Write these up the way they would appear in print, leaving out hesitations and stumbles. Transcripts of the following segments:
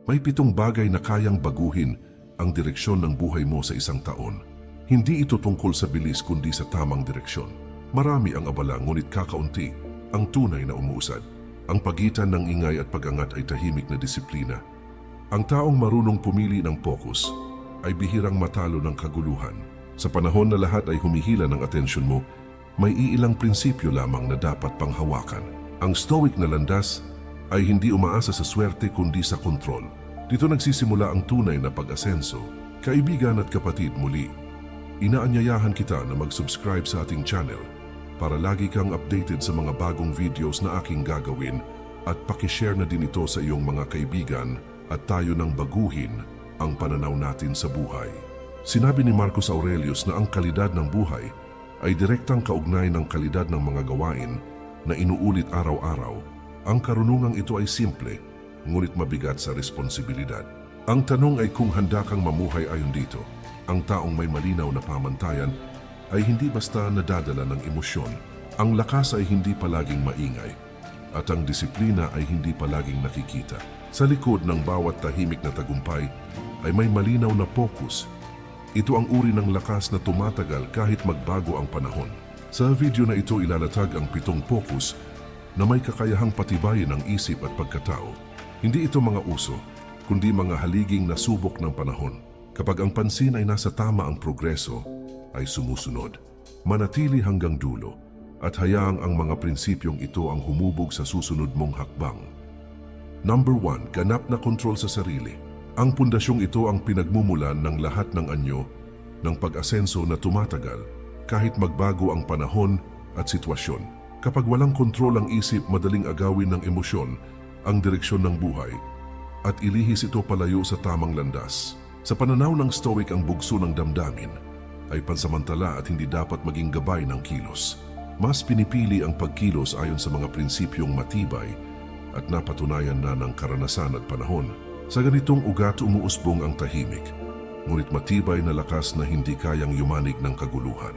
May 7 bagay na kayang baguhin ang direksyon ng buhay mo sa isang taon. Hindi ito tungkol sa bilis kundi sa tamang direksyon. Marami ang abala ngunit kakaunti ang tunay na umuusad. Ang pagitan ng ingay at pag-angat ay tahimik na disiplina. Ang taong marunong pumili ng focus ay bihirang matalo ng kaguluhan. Sa panahon na lahat ay humihila ng atensyon mo, may iilang prinsipyo lamang na dapat panghawakan. Ang stoic na landas ay hindi umaasa sa swerte kundi sa kontrol. Dito nagsisimula ang tunay na pag-asenso. Kaibigan at kapatid, muli, inaanyayahan kita na mag-subscribe sa ating channel para lagi kang updated sa mga bagong videos na aking gagawin at pakishare na din ito sa iyong mga kaibigan at tayo nang baguhin ang pananaw natin sa buhay. Sinabi ni Marcus Aurelius na ang kalidad ng buhay ay direktang kaugnay ng kalidad ng mga gawain na inuulit araw-araw. Ang karunungang ito ay simple, ngunit mabigat sa responsibilidad. Ang tanong ay kung handa kang mamuhay ayon dito. Ang taong may malinaw na pamantayan ay hindi basta nadadala ng emosyon. Ang lakas ay hindi palaging maingay at ang disiplina ay hindi palaging nakikita. Sa likod ng bawat tahimik na tagumpay ay may malinaw na focus. Ito ang uri ng lakas na tumatagal kahit magbago ang panahon. Sa video na ito ilalatag ang 7 focus na may kakayahang patibayin ang isip at pagkatao. Hindi ito mga uso, kundi mga haliging na subok ng panahon. Kapag ang pansin ay nasa tama ang progreso, ay sumusunod. Manatili hanggang dulo at hayaang ang mga prinsipyong ito ang humubog sa susunod mong hakbang. Number 1, ganap na kontrol sa sarili. Ang pundasyong ito ang pinagmumulan ng lahat ng anyo ng pag-asenso na tumatagal kahit magbago ang panahon at sitwasyon. Kapag walang kontrol ang isip, madaling agawin ng emosyon ang direksyon ng buhay at ilihis ito palayo sa tamang landas. Sa pananaw ng Stoic, ang bugso ng damdamin ay pansamantala at hindi dapat maging gabay ng kilos. Mas pinipili ang pagkilos ayon sa mga prinsipyong matibay at napatunayan na ng karanasan at panahon. Sa ganitong ugat umuusbong ang tahimik, ngunit matibay na lakas na hindi kayang yumanig ng kaguluhan.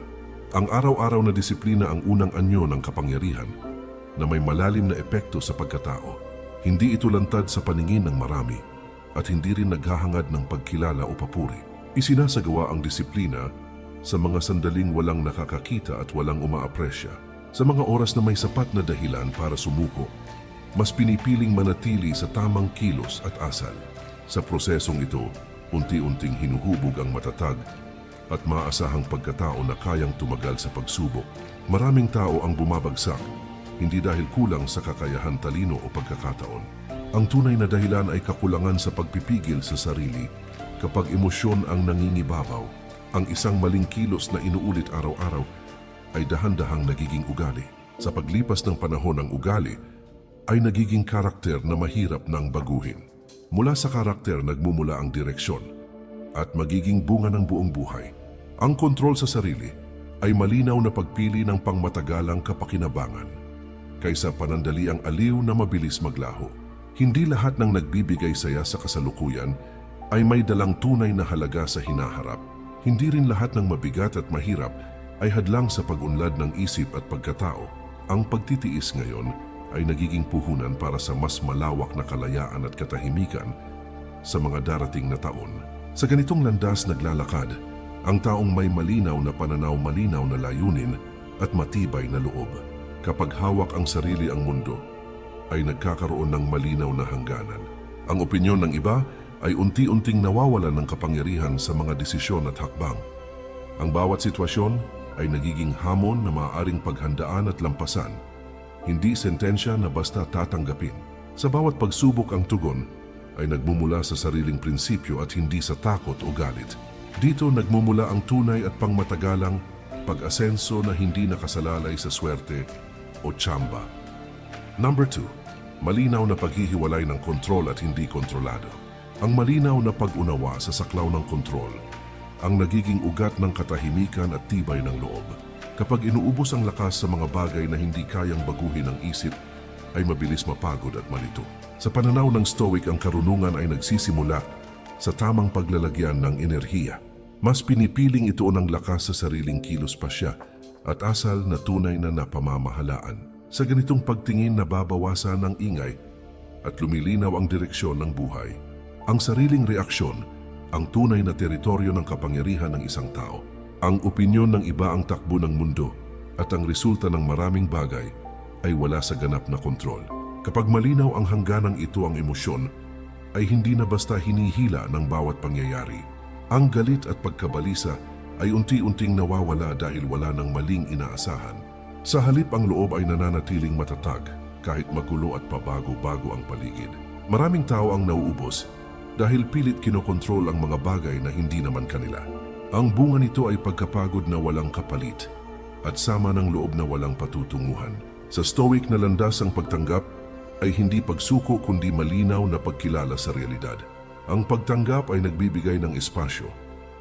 Ang araw-araw na disiplina ang unang anyo ng kapangyarihan na may malalim na epekto sa pagkatao. Hindi ito lantad sa paningin ng marami at hindi rin naghahangad ng pagkilala o papuri. Isinasagawa ang disiplina sa mga sandaling walang nakakakita at walang umaapresya. Sa mga oras na may sapat na dahilan para sumuko, mas pinipiling manatili sa tamang kilos at asal. Sa prosesong ito, unti-unting hinuhubog ang matatag at maasahang pagkatao na kayang tumagal sa pagsubok. Maraming tao ang bumabagsak, hindi dahil kulang sa kakayahan, talino o pagkakataon. Ang tunay na dahilan ay kakulangan sa pagpipigil sa sarili. Kapag emosyon ang nangingibabaw, ang isang maling kilos na inuulit araw-araw ay dahan-dahang nagiging ugali. Sa paglipas ng panahon, ang ugali ay nagiging karakter na mahirap nang baguhin. Mula sa karakter nagmumula ang direksyon at magiging bunga ng buong buhay. Ang kontrol sa sarili ay malinaw na pagpili ng pangmatagalang kapakinabangan kaysa panandaliang aliw na mabilis maglaho. Hindi lahat ng nagbibigay saya sa kasalukuyan ay may dalang tunay na halaga sa hinaharap. Hindi rin lahat ng mabigat at mahirap ay hadlang sa pag-unlad ng isip at pagkatao. Ang pagtitiis ngayon ay nagiging puhunan para sa mas malawak na kalayaan at katahimikan sa mga darating na taon. Sa ganitong landas naglalakad ang taong may malinaw na pananaw, malinaw na layunin at matibay na loob. Kapag hawak ang sarili ang mundo, ay nagkakaroon ng malinaw na hangganan. Ang opinyon ng iba ay unti-unting nawawalan ng kapangyarihan sa mga desisyon at hakbang. Ang bawat sitwasyon ay nagiging hamon na maaaring paghandaan at lampasan, hindi sentensya na basta tatanggapin. Sa bawat pagsubok ang tugon ay nagmumula sa sariling prinsipyo at hindi sa takot o galit. Dito nagmumula ang tunay at pangmatagalang pag-asenso na hindi nakasalalay sa swerte o tsamba. Number 2, malinaw na paghihiwalay ng kontrol at hindi kontrolado. Ang malinaw na pag-unawa sa saklaw ng kontrol ang nagiging ugat ng katahimikan at tibay ng loob. Kapag inuubos ang lakas sa mga bagay na hindi kayang baguhin ng isip, ay mabilis mapagod at malito. Sa pananaw ng Stoic, ang karunungan ay nagsisimula sa tamang paglalagyan ng enerhiya. Mas pinipiling ito ng lakas sa sariling kilos pa siya at asal na tunay na napamamahalaan. Sa ganitong pagtingin, nababawasan ang ingay at lumilinaw ang direksyon ng buhay. Ang sariling reaksyon, ang tunay na teritoryo ng kapangyarihan ng isang tao. Ang opinyon ng iba ang takbo ng mundo at ang resulta ng maraming bagay ay wala sa ganap na kontrol. Kapag malinaw ang hangganang ito, ang emosyon ay hindi na basta hinihila ng bawat pangyayari. Ang galit at pagkabalisa ay unti-unting nawawala dahil wala ng maling inaasahan. Sa halip, ang loob ay nananatiling matatag kahit magulo at pabago-bago ang paligid. Maraming tao ang nauubos dahil pilit kinokontrol ang mga bagay na hindi naman kanila. Ang bunga nito ay pagkapagod na walang kapalit at sama ng loob na walang patutunguhan. Sa Stoic na landas, ang pagtanggap ay hindi pagsuko kundi malinaw na pagkilala sa realidad. Ang pagtanggap ay nagbibigay ng espasyo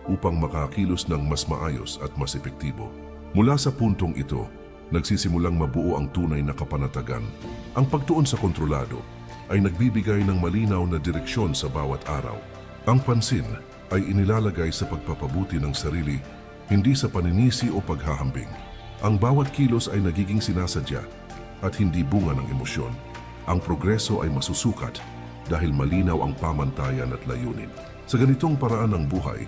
upang makakilos ng mas maayos at mas epektibo. Mula sa puntong ito, nagsisimulang mabuo ang tunay na kapanatagan. Ang pagtuon sa kontrolado ay nagbibigay ng malinaw na direksyon sa bawat araw. Ang pansin ay inilalagay sa pagpapabuti ng sarili, hindi sa paninisi o paghahambing. Ang bawat kilos ay nagiging sinasadya at hindi bunga ng emosyon. Ang progreso ay masusukat dahil malinaw ang pamantayan at layunin. Sa ganitong paraan ng buhay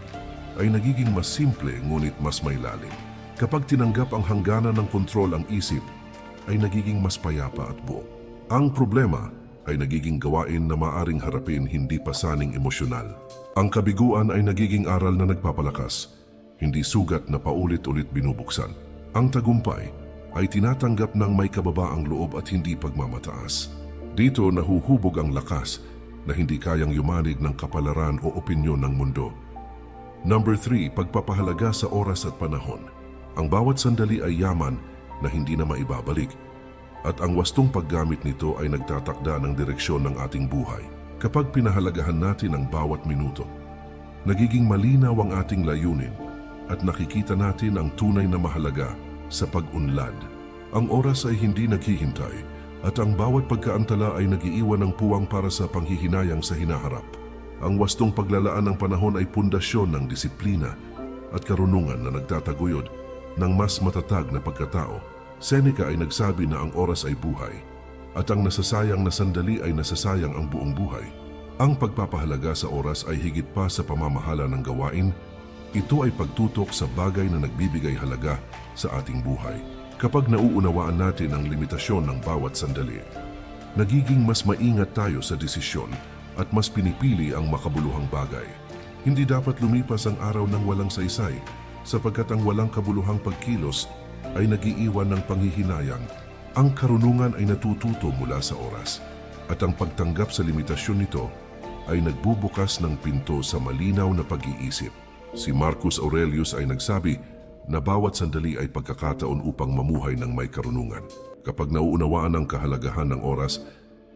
ay nagiging mas simple ngunit mas may lalim. Kapag tinanggap ang hangganan ng kontrol ang isip, ay nagiging mas payapa at buo. Ang problema ay nagiging gawain na maaring harapin hindi pasaning emosyonal. Ang kabiguan ay nagiging aral na nagpapalakas, hindi sugat na paulit-ulit binubuksan. Ang tagumpay ay tinatanggap ng may kababaang loob at hindi pagmamataas. Dito nahuhubog ang lakas na hindi kayang yumanig ng kapalaran o opinyon ng mundo. Number 3, pagpapahalaga sa oras at panahon. Ang bawat sandali ay yaman na hindi na maibabalik. At ang wastong paggamit nito ay nagtatakda ng direksyon ng ating buhay. Kapag pinahalagahan natin ang bawat minuto, nagiging malinaw ang ating layunin at nakikita natin ang tunay na mahalaga sa pag-unlad. Ang oras ay hindi naghihintay at ang bawat pagkaantala ay nagiiwan ng puwang para sa panghihinayang sa hinaharap. Ang wastong paglalaan ng panahon ay pundasyon ng disiplina at karunungan na nagtataguyod ng mas matatag na pagkatao. Seneca ay nagsabi na ang oras ay buhay at ang nasasayang na sandali ay nasasayang ang buong buhay. Ang pagpapahalaga sa oras ay higit pa sa pamamahala ng gawain. Ito ay pagtutok sa bagay na nagbibigay halaga sa ating buhay. Kapag nauunawaan natin ang limitasyon ng bawat sandali, nagiging mas maingat tayo sa desisyon at mas pinipili ang makabuluhang bagay. Hindi dapat lumipas ang araw ng walang saysay sapagkat ang walang kabuluhang pagkilos ay nagiiwan ng panghihinayang. Ang karunungan ay natututo mula sa oras at ang pagtanggap sa limitasyon nito ay nagbubukas ng pinto sa malinaw na pag-iisip. Si Marcus Aurelius ay nagsabi na bawat sandali ay pagkakataon upang mamuhay ng may karunungan. Kapag nauunawaan ang kahalagahan ng oras,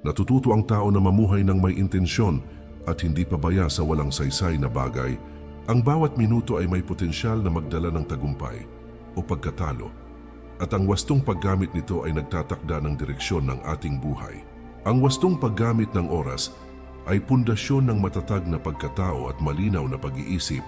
natututo ang tao na mamuhay ng may intensyon at hindi pabaya sa walang saysay na bagay. Ang bawat minuto ay may potensyal na magdala ng tagumpay o pagkatalo. At ang wastong paggamit nito ay nagtatakda ng direksyon ng ating buhay. Ang wastong paggamit ng oras ay pundasyon ng matatag na pagkatao at malinaw na pag-iisip.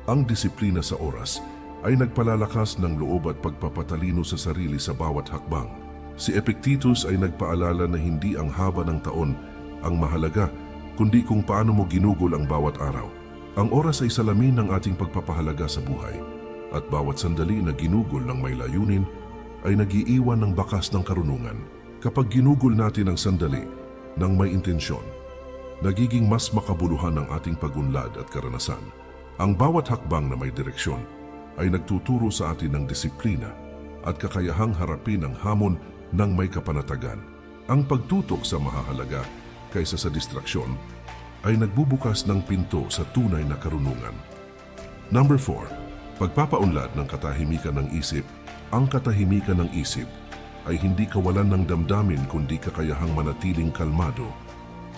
Ang disiplina sa oras ay nagpalalakas ng loob at pagpapatalino sa sarili sa bawat hakbang. Si Epictetus ay nagpaalala na hindi ang haba ng taon ang mahalaga, kundi kung paano mo ginugol ang bawat araw. Ang oras ay salamin ng ating pagpapahalaga sa buhay, at bawat sandali na ginugol ng may layunin ay nagiiwan ng bakas ng karunungan. Kapag ginugol natin ang sandali ng may intensyon, nagiging mas makabuluhan ang ating pagunlad at karanasan. Ang bawat hakbang na may direksyon ay nagtuturo sa atin ng disiplina at kakayahang harapin ang hamon ng may kapanatagan. Ang pagtutok sa mahahalaga kaysa sa distraksyon ay nagbubukas ng pinto sa tunay na karunungan. Number 4, pagpapaunlad ng katahimikan ng isip. Ang katahimikan ng isip ay hindi kawalan ng damdamin kundi kakayahang manatiling kalmado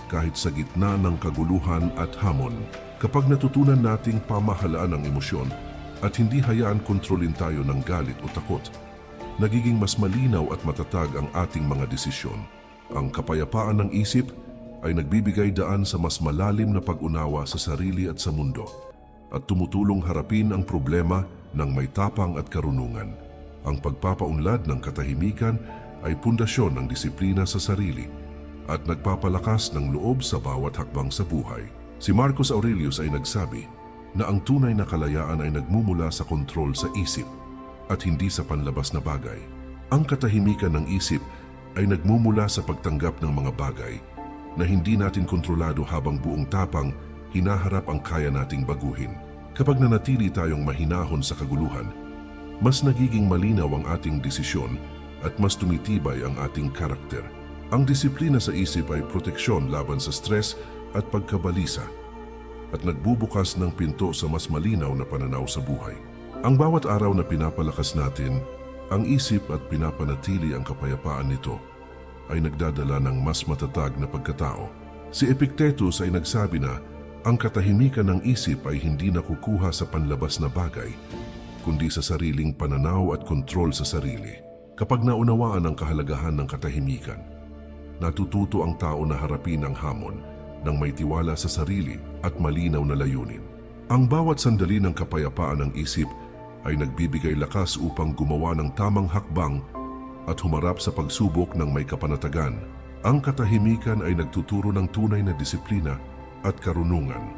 kahit sa gitna ng kaguluhan at hamon. Kapag natutunan nating pamahalaan ang emosyon at hindi hayaan kontrolin tayo ng galit o takot, nagiging mas malinaw at matatag ang ating mga desisyon. Ang kapayapaan ng isip ay nagbibigay daan sa mas malalim na pag-unawa sa sarili at sa mundo at tumutulong harapin ang problema ng may tapang at karunungan. Ang pagpapaunlad ng katahimikan ay pundasyon ng disiplina sa sarili at nagpapalakas ng loob sa bawat hakbang sa buhay. Si Marcus Aurelius ay nagsabi na ang tunay na kalayaan ay nagmumula sa kontrol sa isip at hindi sa panlabas na bagay. Ang katahimikan ng isip ay nagmumula sa pagtanggap ng mga bagay na hindi natin kontrolado habang buong tapang hinaharap ang kaya nating baguhin. Kapag nanatili tayong mahinahon sa kaguluhan, mas nagiging malinaw ang ating desisyon at mas tumitibay ang ating karakter. Ang disiplina sa isip ay proteksyon laban sa stress at pagkabalisa at nagbubukas ng pinto sa mas malinaw na pananaw sa buhay. Ang bawat araw na pinapalakas natin ang isip at pinapanatili ang kapayapaan nito ay nagdadala ng mas matatag na pagkatao. Si Epictetus ay nagsabi na ang katahimikan ng isip ay hindi nakukuha sa panlabas na bagay, kundi sa sariling pananaw at kontrol sa sarili. Kapag naunawaan ang kahalagahan ng katahimikan, natututo ang tao na harapin ang hamon ng may tiwala sa sarili at malinaw na layunin. Ang bawat sandali ng kapayapaan ng isip ay nagbibigay lakas upang gumawa ng tamang hakbang at humarap sa pagsubok ng may kapanatagan. Ang katahimikan ay nagtuturo ng tunay na disiplina at karunungan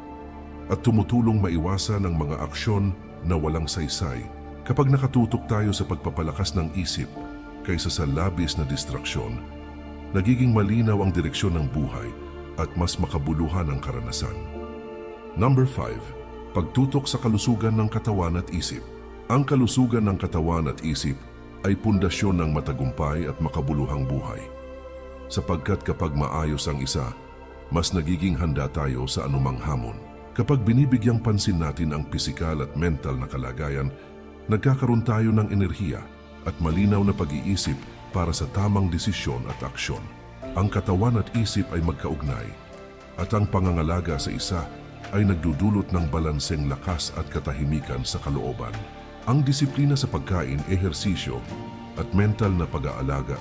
at tumutulong maiwasan ang mga aksyon na walang saysay. Kapag nakatutok tayo sa pagpapalakas ng isip kaysa sa labis na distraksyon, nagiging malinaw ang direksyon ng buhay at mas makabuluhan ang karanasan. Number 5. Pagtutok sa kalusugan ng katawan at isip. Ang kalusugan ng katawan at isip ay pundasyon ng matagumpay at makabuluhang buhay. Sapagkat kapag maayos ang isa, mas nagiging handa tayo sa anumang hamon. Kapag binibigyang pansin natin ang pisikal at mental na kalagayan, nagkakaroon tayo ng enerhiya at malinaw na pag-iisip para sa tamang desisyon at aksyon. Ang katawan at isip ay magkaugnay at ang pangangalaga sa isa ay nagdudulot ng balanseng lakas at katahimikan sa kalooban. Ang disiplina sa pagkain, ehersisyo at mental na pag-aalaga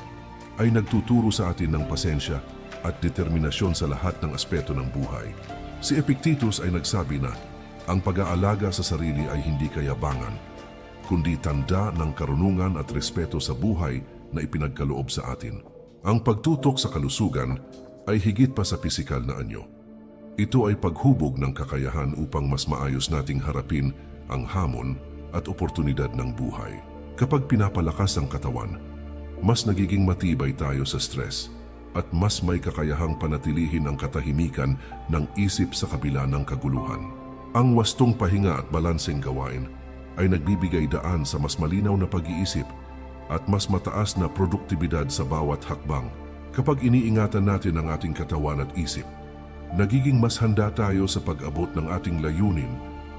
ay nagtuturo sa atin ng pasensya at determinasyon sa lahat ng aspeto ng buhay. Si Epictetus ay nagsabi na ang pag-aalaga sa sarili ay hindi kayabangan, kundi tanda ng karunungan at respeto sa buhay na ipinagkaloob sa atin. Ang pagtutok sa kalusugan ay higit pa sa pisikal na anyo. Ito ay paghubog ng kakayahan upang mas maayos nating harapin ang hamon at oportunidad ng buhay. Kapag pinapalakas ang katawan, mas nagiging matibay tayo sa stress at mas may kakayahang panatilihin ang katahimikan ng isip sa kabila ng kaguluhan. Ang wastong pahinga at balanseng gawain ay nagbibigay daan sa mas malinaw na pag-iisip at mas mataas na produktibidad sa bawat hakbang. Kapag iniingatan natin ang ating katawan at isip, nagiging mas handa tayo sa pag-abot ng ating layunin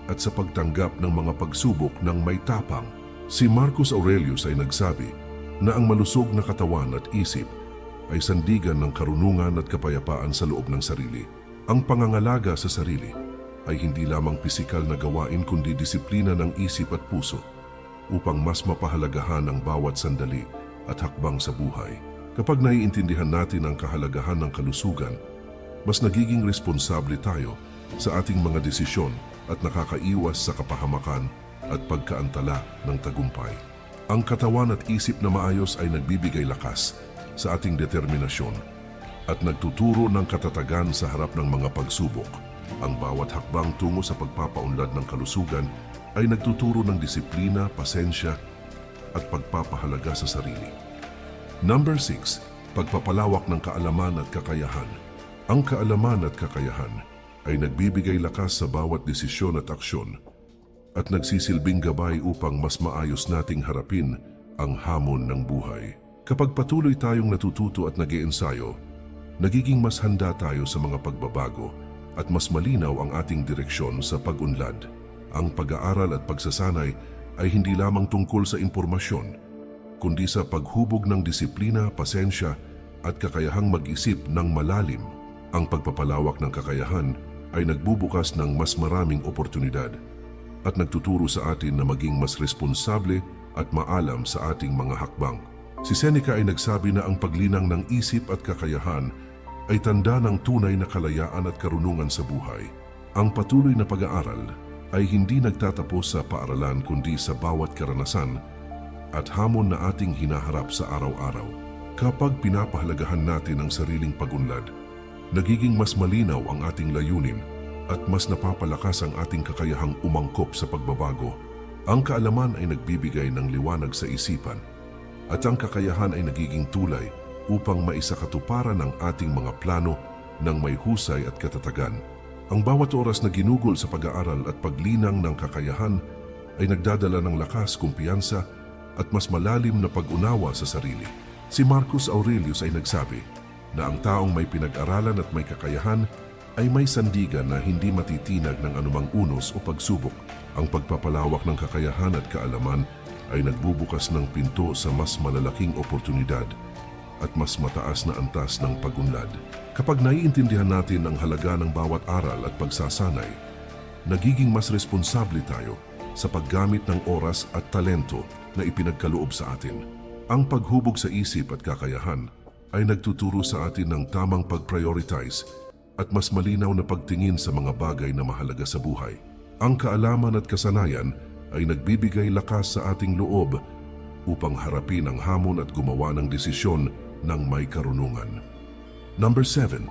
at sa pagtanggap ng mga pagsubok ng may tapang. Si Marcus Aurelius ay nagsabi na ang malusog na katawan at isip ay sandigan ng karunungan at kapayapaan sa loob ng sarili. Ang pangangalaga sa sarili ay hindi lamang pisikal na gawain kundi disiplina ng isip at puso upang mas mapahalagahan ang bawat sandali at hakbang sa buhay. Kapag naiintindihan natin ang kahalagahan ng kalusugan, mas nagiging responsable tayo sa ating mga desisyon at nakakaiwas sa kapahamakan at pagkaantala ng tagumpay. Ang katawan at isip na maayos ay nagbibigay lakas sa ating determinasyon at nagtuturo ng katatagan sa harap ng mga pagsubok. Ang bawat hakbang tungo sa pagpapaunlad ng kalusugan ay nagtuturo ng disiplina, pasensya at pagpapahalaga sa sarili. Number 6. Pagpapalawak ng kaalaman at kakayahan. Ang kaalaman at kakayahan ay nagbibigay lakas sa bawat desisyon at aksyon at nagsisilbing gabay upang mas maayos nating harapin ang hamon ng buhay. Kapag patuloy tayong natututo at nag-iensayo, nagiging mas handa tayo sa mga pagbabago at mas malinaw ang ating direksyon sa pag-unlad. Ang pag-aaral at pagsasanay ay hindi lamang tungkol sa impormasyon, kundi sa paghubog ng disiplina, pasensya at kakayahang mag-isip ng malalim. Ang pagpapalawak ng kakayahan ay nagbubukas ng mas maraming oportunidad at nagtuturo sa atin na maging mas responsable at maalam sa ating mga hakbang. Si Seneca ay nagsabi na ang paglinang ng isip at kakayahan ay tanda ng tunay na kalayaan at karunungan sa buhay. Ang patuloy na pag-aaral ay hindi nagtatapos sa paaralan kundi sa bawat karanasan at hamon na ating hinaharap sa araw-araw. Kapag pinapahalagahan natin ang sariling pag-unlad, nagiging mas malinaw ang ating layunin at mas napapalakas ang ating kakayahang umangkop sa pagbabago. Ang kaalaman ay nagbibigay ng liwanag sa isipan at ang kakayahan ay nagiging tulay upang maisakatuparan ang ating mga plano ng may husay at katatagan. Ang bawat oras na ginugol sa pag-aaral at paglinang ng kakayahan ay nagdadala ng lakas, kumpiyansa at mas malalim na pag-unawa sa sarili. Si Marcus Aurelius ay nagsabi na ang taong may pinag-aralan at may kakayahan ay may sandigan na hindi matitinag ng anumang unos o pagsubok. Ang pagpapalawak ng kakayahan at kaalaman ay nagbubukas ng pinto sa mas malalaking oportunidad at mas mataas na antas ng pagunlad. Kapag naiintindihan natin ang halaga ng bawat aral at pagsasanay, nagiging mas responsable tayo sa paggamit ng oras at talento na ipinagkaloob sa atin. Ang paghubog sa isip at kakayahan ay nagtuturo sa atin ng tamang pag-prioritize at mas malinaw na pagtingin sa mga bagay na mahalaga sa buhay. Ang kaalaman at kasanayan ay nagbibigay lakas sa ating loob upang harapin ang hamon at gumawa ng desisyon ng may karunungan. Number 7.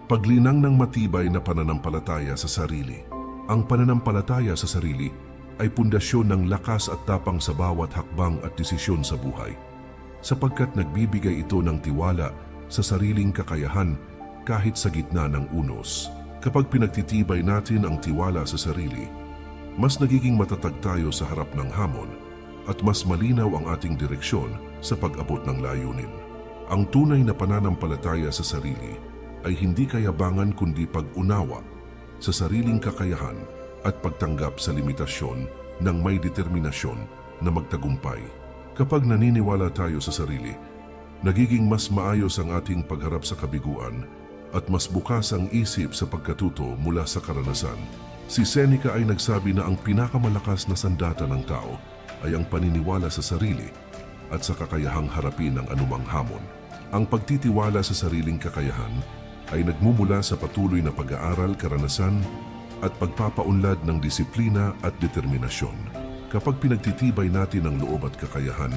Paglinang ng matibay na pananampalataya sa sarili. Ang pananampalataya sa sarili ay pundasyon ng lakas at tapang sa bawat hakbang at desisyon sa buhay, sapagkat nagbibigay ito ng tiwala sa sariling kakayahan kahit sa gitna ng unos. Kapag pinagtitibay natin ang tiwala sa sarili, mas nagiging matatag tayo sa harap ng hamon at mas malinaw ang ating direksyon sa pag-abot ng layunin. Ang tunay na pananampalataya sa sarili ay hindi kayabangan kundi pag-unawa sa sariling kakayahan at pagtanggap sa limitasyon ng may determinasyon na magtagumpay. Kapag naniniwala tayo sa sarili, nagiging mas maayos ang ating pagharap sa kabiguan at mas bukas ang isip sa pagkatuto mula sa karanasan. Si Seneca ay nagsabi na ang pinakamalakas na sandata ng tao ay ang paniniwala sa sarili at sa kakayahang harapin ang anumang hamon. Ang pagtitiwala sa sariling kakayahan ay nagmumula sa patuloy na pag-aaral, karanasan at pagpapaunlad ng disiplina at determinasyon. Kapag pinagtitibay natin ang loob at kakayahan,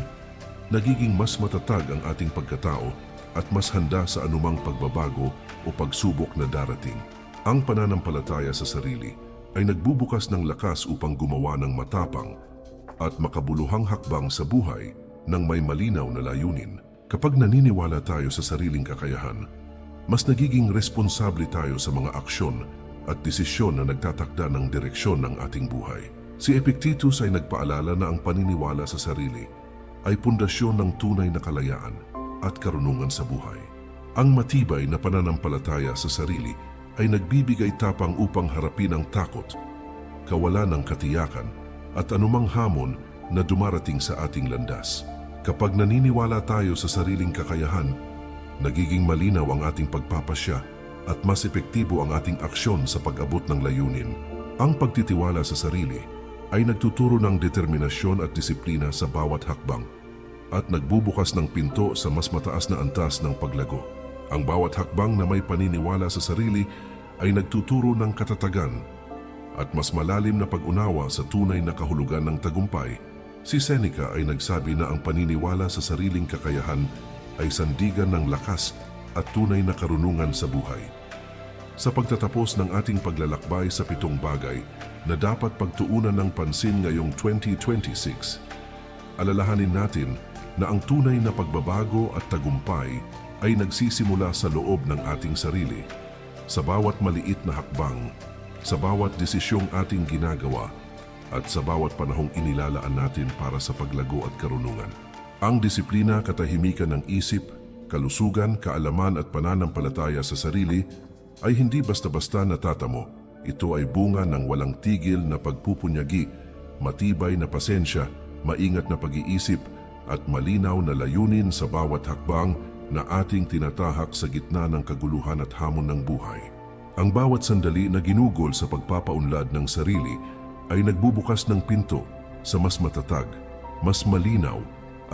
nagiging mas matatag ang ating pagkatao at mas handa sa anumang pagbabago o pagsubok na darating. Ang pananampalataya sa sarili ay nagbubukas ng lakas upang gumawa ng matapang at makabuluhang hakbang sa buhay ng may malinaw na layunin. Kapag naniniwala tayo sa sariling kakayahan, mas nagiging responsable tayo sa mga aksyon at desisyon na nagtatakda ng direksyon ng ating buhay. Si Epictetus ay nagpaalala na ang paniniwala sa sarili ay pundasyon ng tunay na kalayaan at karunungan sa buhay. Ang matibay na pananampalataya sa sarili ay nagbibigay tapang upang harapin ang takot, kawalan ng katiyakan at anumang hamon na dumarating sa ating landas. Kapag naniniwala tayo sa sariling kakayahan, nagiging malinaw ang ating pagpapasya at mas epektibo ang ating aksyon sa pag-abot ng layunin. Ang pagtitiwala sa sarili ay nagtuturo ng determinasyon at disiplina sa bawat hakbang at nagbubukas ng pinto sa mas mataas na antas ng paglago. Ang bawat hakbang na may paniniwala sa sarili ay nagtuturo ng katatagan at mas malalim na pag-unawa sa tunay na kahulugan ng tagumpay. Si Seneca ay nagsabi na ang paniniwala sa sariling kakayahan ay sandigan ng lakas at tunay na karunungan sa buhay. Sa pagtatapos ng ating paglalakbay sa 7 bagay na dapat pagtuunan ng pansin ngayong 2026, alalahanin natin na ang tunay na pagbabago at tagumpay ay nagsisimula sa loob ng ating sarili. Sa bawat maliit na hakbang, sa bawat desisyong ating ginagawa, at sa bawat panahong inilalaan natin para sa paglago at karunungan. Ang disiplina, katahimikan ng isip, kalusugan, kaalaman at pananampalataya sa sarili ay hindi basta-basta natatamo. Ito ay bunga ng walang tigil na pagpupunyagi, matibay na pasensya, maingat na pag-iisip at malinaw na layunin sa bawat hakbang na ating tinatahak sa gitna ng kaguluhan at hamon ng buhay. Ang bawat sandali na ginugol sa pagpapaunlad ng sarili ay nagbubukas ng pinto sa mas matatag, mas malinaw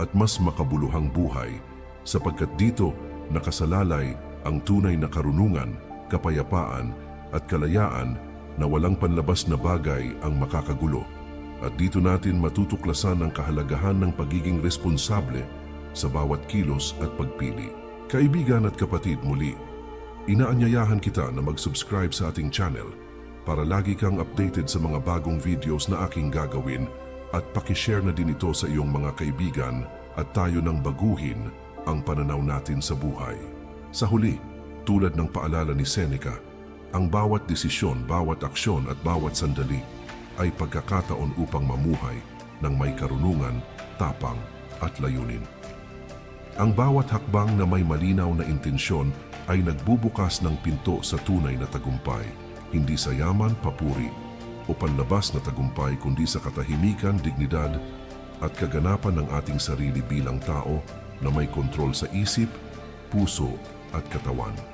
at mas makabuluhang buhay, sapagkat dito nakasalalay ang tunay na karunungan, kapayapaan at kalayaan na walang panlabas na bagay ang makakagulo. At dito natin matutuklasan ang kahalagahan ng pagiging responsable sa bawat kilos at pagpili. Kaibigan at kapatid, muli, inaanyayahan kita na mag-subscribe sa ating channel para lagi kang updated sa mga bagong videos na aking gagawin at pakishare na din ito sa iyong mga kaibigan at tayo nang baguhin ang pananaw natin sa buhay. Sa huli, tulad ng paalala ni Seneca, ang bawat desisyon, bawat aksyon at bawat sandali ay pagkakataon upang mamuhay ng may karunungan, tapang at layunin. Ang bawat hakbang na may malinaw na intensyon ay nagbubukas ng pinto sa tunay na tagumpay, hindi sa yaman, papuri o panlabas na tagumpay kundi sa katahimikan, dignidad at kaganapan ng ating sarili bilang tao na may kontrol sa isip, puso at katawan.